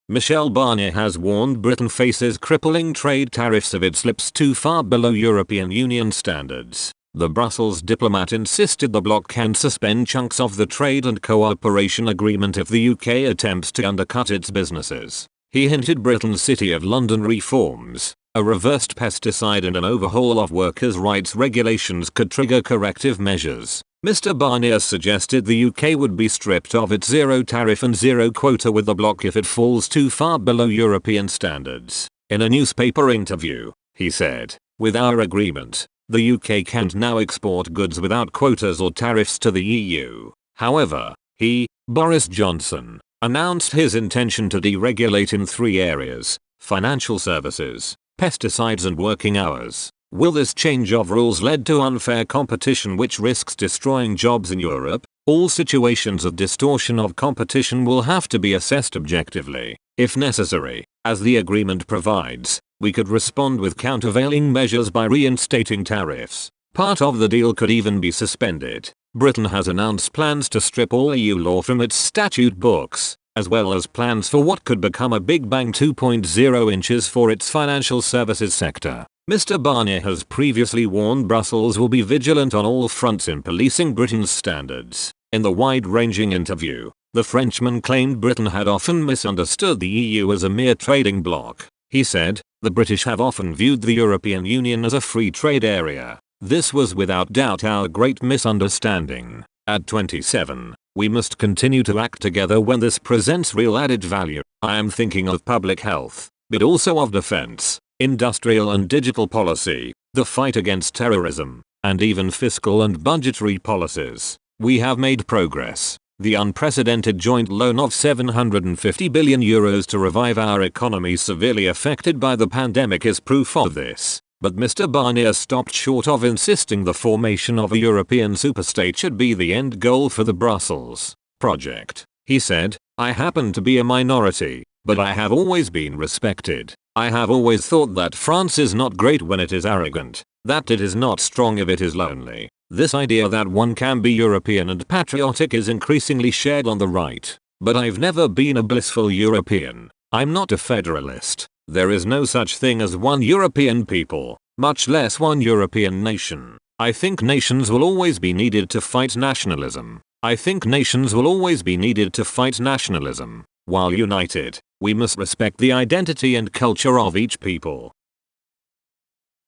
Michel Barnier has warned Britain faces crippling trade tariffs if it slips too far below European Union standards. The Brussels diplomat insisted the bloc can suspend chunks of the trade and cooperation agreement if the UK attempts to undercut its businesses. He hinted Britain's City of London reforms, a reversed pesticide and an overhaul of workers' rights regulations could trigger corrective measures. Mr. Barnier suggested the UK would be stripped of its zero tariff and zero quota with the bloc if it falls too far below European standards. In a newspaper interview, he said, "With our agreement, the UK can now export goods without quotas or tariffs to the EU. However, he, Boris Johnson, announced his intention to deregulate in 3 areas: financial services, pesticides and working hours. Will this change of rules lead to unfair competition which risks destroying jobs in Europe? All situations of distortion of competition will have to be assessed objectively. If necessary, as the agreement provides, we could respond with countervailing measures by reinstating tariffs. Part of the deal could even be suspended." Britain has announced plans to strip all EU law from its statute books, as well as plans for what could become a Big Bang 2.0 inches for its financial services sector. Mr. Barnier has previously warned Brussels will be vigilant on all fronts in policing Britain's standards. In the wide-ranging interview, the Frenchman claimed Britain had often misunderstood the EU as a mere trading bloc. He said, "The British have often viewed the European Union as a free trade area. This was without doubt our great misunderstanding. At 27, we must continue to act together when this presents real added value. I am thinking of public health, but also of defense, industrial and digital policy, the fight against terrorism, and even fiscal and budgetary policies. We have made progress. The unprecedented joint loan of €750 billion to revive our economy severely affected by the pandemic is proof of this." But Mr. Barnier stopped short of insisting the formation of a European superstate should be the end goal for the Brussels project. He said, "I happen to be a minority, but I have always been respected. I have always thought that France is not great when it is arrogant, that it is not strong if it is lonely. This idea that one can be European and patriotic is increasingly shared on the right. But I've never been a blissful European. I'm not a federalist. There is no such thing as one European people, much less one European nation. I think nations will always be needed to fight nationalism. While united, we must respect the identity and culture of each people.